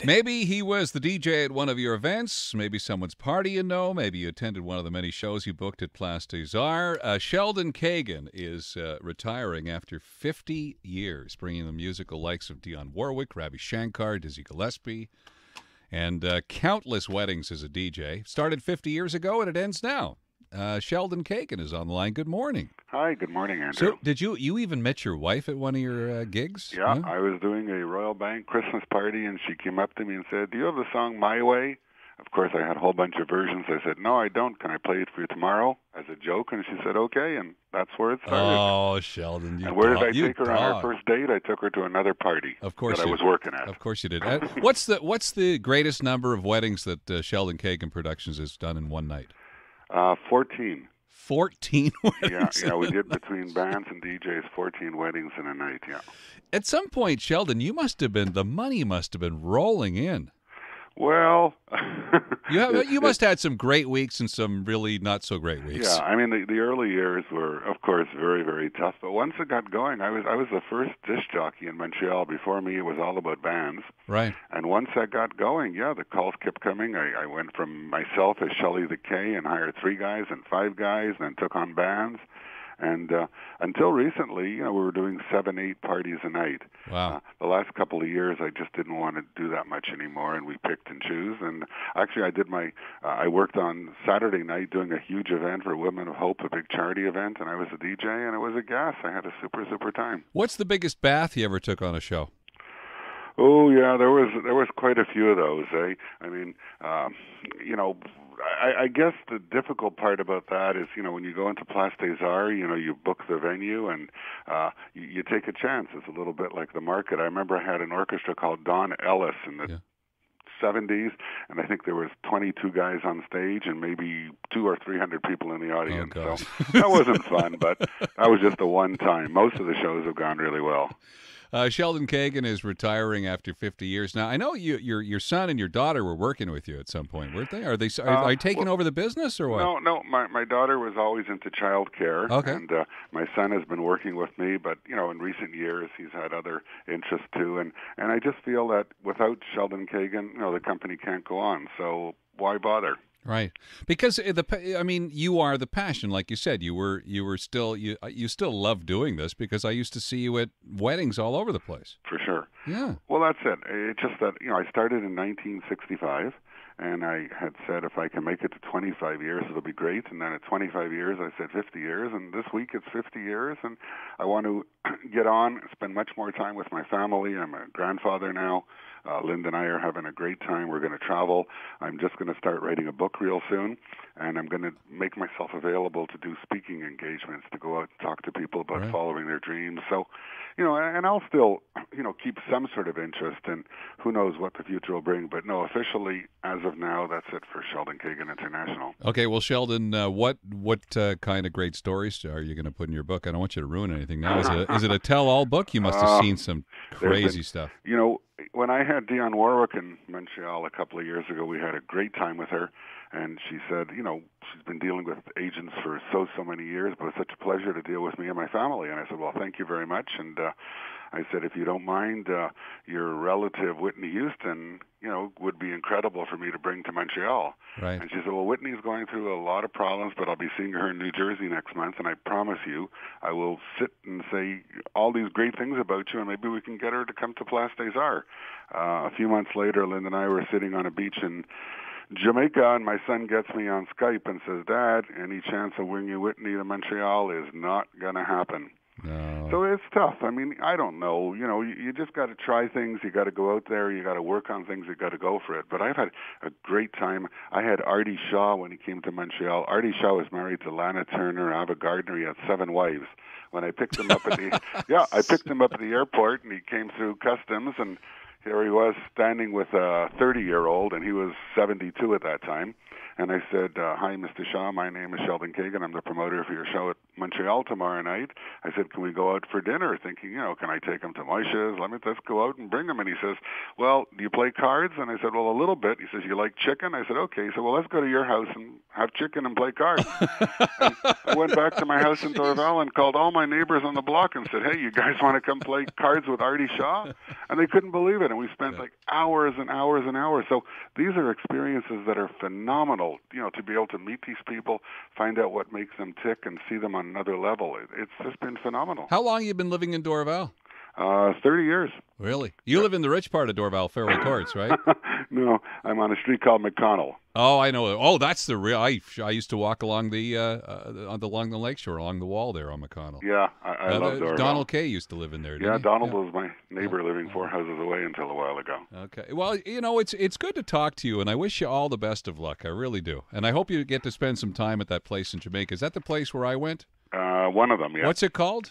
Maybe he was the DJ at one of your events. Maybe someone's party you know. Maybe you attended one of the many shows you booked at Place des Arts. Sheldon Kagan is retiring after 50 years, bringing the musical likes of Dionne Warwick, Ravi Shankar, Dizzy Gillespie, and countless weddings as a DJ. Started 50 years ago, and it ends now. Sheldon Kagan is on the line. Good morning. Hi, good morning, Andrew. So, did you even met your wife at one of your gigs? Yeah, I was doing a Royal Bank Christmas party, and she came up to me and said, "Do you have the song My Way?" Of course, I had a whole bunch of versions. I said, "No, I don't. Can I play it for you tomorrow?" As a joke, and she said, "Okay," and that's where it started. Oh, Sheldon, you And where did I you take her on our first date? I took her to another party Of course that I was working at. Of course you did. What's the greatest number of weddings that Sheldon Kagan Productions has done in one night? 14. 14 weddings. Yeah, we did between bands and DJs 14 weddings in a night, yeah. At some point, Sheldon, the money must have been rolling in. Well, you must have had some great weeks and some really not so great weeks. Yeah, I mean the early years were, of course, very, very tough. But once it got going, I was the first disc jockey in Montreal. Before me, it was all about bands. Right. And once that got going, yeah, the calls kept coming. I went from myself as Shelley the K and hired 3 guys and 5 guys, and then took on bands. And until recently, we were doing 7, 8 parties a night. Wow. The last couple of years, I just didn't want to do that much anymore, and we picked and choose. And actually, I worked on Saturday night doing a huge event for Women of Hope, a big charity event, and I was a DJ, and it was a gas. I had a super, super time. What's the biggest bath you ever took on a show? Oh, yeah, there was quite a few of those, eh? I mean, I guess the difficult part about that is, when you go into Place des Arts, you book the venue and you take a chance. It's a little bit like the market. I remember I had an orchestra called Don Ellis in the 70s, and I think there was 22 guys on stage and maybe 200 or 300 people in the audience. Oh, so that wasn't fun, but that was just a one time. Most of the shows have gone really well. Sheldon Kagan is retiring after 50 years. Now, I know your son and your daughter were working with you at some point, weren't they? Are they taking over the business or what? No. My daughter was always into child care, and my son has been working with me. But in recent years, he's had other interests too. And I just feel that without Sheldon Kagan, the company can't go on. So why bother? Right, because you are the passion, like you said. You still love doing this because I used to see you at weddings all over the place. For sure. Yeah. Well, that's it. It's just that I started in 1965, and I had said if I can make it to 25 years, it'll be great. And then at 25 years, I said 50 years, and this week it's 50 years, and I want to get on, spend much more time with my family. I'm a grandfather now. Linda and I are having a great time. We're going to travel. I'm just going to start writing a book real soon, and I'm going to make myself available to do speaking engagements, to go out and talk to people about following their dreams. So, and I'll still, keep some sort of interest, and who knows what the future will bring. But no, officially, as of now, that's it for Sheldon Kagan International. Okay, well, Sheldon, what kind of great stories are you going to put in your book? I don't want you to ruin anything now. Is it a tell-all book? You must have seen some crazy stuff. When I had Dionne Warwick in Montreal a couple of years ago, we had a great time with her, and she said, she's been dealing with agents for so many years, but it's such a pleasure to deal with me and my family. And I said, well, thank you very much. And I said, if you don't mind, your relative Whitney Houston, would be incredible for me to bring to Montreal. Right. And she said, well, Whitney's going through a lot of problems, but I'll be seeing her in New Jersey next month, and I promise you, I will sit and say all these great things about you, and maybe we can get her to come to Place des Arts. A few months later, Linda and I were sitting on a beach in Jamaica, and my son gets me on Skype and says, Dad, any chance of bringing Whitney to Montreal? Is not going to happen. No. So it's tough. I mean, I don't know. You just got to try things. You got to go out there. You got to work on things. You got to go for it. But I've had a great time. I had Artie Shaw when he came to Montreal. Artie Shaw was married to Lana Turner, Ava Gardner. He had 7 wives. When I picked him up at the airport, and he came through customs, and here he was standing with a 30-year-old, and he was 72 at that time. And I said, hi, Mr. Shaw, my name is Sheldon Kagan. I'm the promoter for your show at Montreal tomorrow night. I said, can we go out for dinner? Thinking, can I take him to Moishes? Let's go out and bring him. And he says, well, do you play cards? And I said, well, a little bit. He says, you like chicken? I said, okay. So, well, let's go to your house and have chicken and play cards. And I went back to my house in Dorval and called all my neighbors on the block and said, hey, you guys want to come play cards with Artie Shaw? And they couldn't believe it. And we spent like hours and hours and hours. So these are experiences that are phenomenal, to be able to meet these people, find out what makes them tick, and see them on another level. It's just been phenomenal. How long have you been living in Dorval? 30 years. Really? You live in the rich part of Dorval, Farrell Courts, right? No, I'm on a street called McConnell. Oh, I know. Oh, that's the real. I used to walk along along the lakeshore, along the wall there on McConnell. Yeah, I love Dorval. Donald Kay used to live in there. Didn't he? Donald was my neighbor living 4 houses away until a while ago. Okay. Well, it's good to talk to you, and I wish you all the best of luck. I really do, and I hope you get to spend some time at that place in Jamaica. Is that the place where I went? One of them, yeah. What's it called?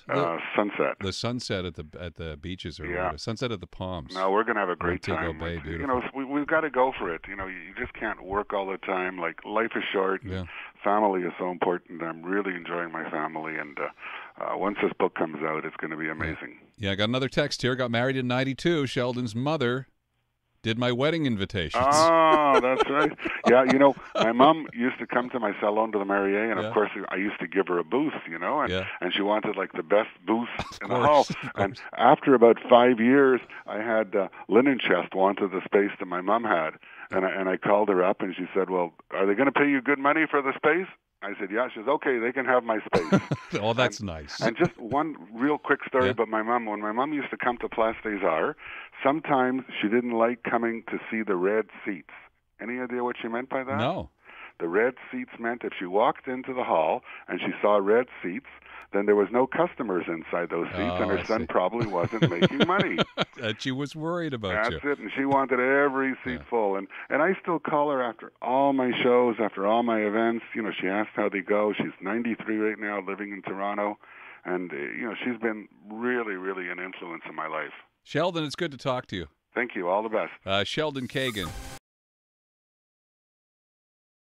Sunset. The sunset at the beaches, or whatever. Sunset at the Palms. No, we're going to have a great time. Bay, we've got to go for it. You just can't work all the time. Like, life is short. Yeah. Family is so important. I'm really enjoying my family, and once this book comes out, it's going to be amazing. Yeah, I got another text here. Got married in '92. Sheldon's mother did my wedding invitations. Oh, that's right. Yeah, my mom used to come to my salon to the Mariée, and of course I used to give her a booth, and she wanted like the best booth in the hall. And after about 5 years, I had Linen Chest wanted the space that my mom had, and I called her up, and she said, well, are they going to pay you good money for the space? I said, yeah. She says, okay, they can have my space. Oh, that's nice. And just one real quick story about my mom. When my mom used to come to Place des Arts, sometimes she didn't like coming to see the red seats. Any idea what she meant by that? No. The red seats meant if she walked into the hall and she saw red seats, then there was no customers inside those seats, and her son probably wasn't making money. And she was worried about That's it, and she wanted every seat full. And I still call her after all my shows, after all my events. She asked how they go. She's 93 right now, living in Toronto. And, she's been really, really an influence in my life. Sheldon, it's good to talk to you. Thank you. All the best. Sheldon Kagan.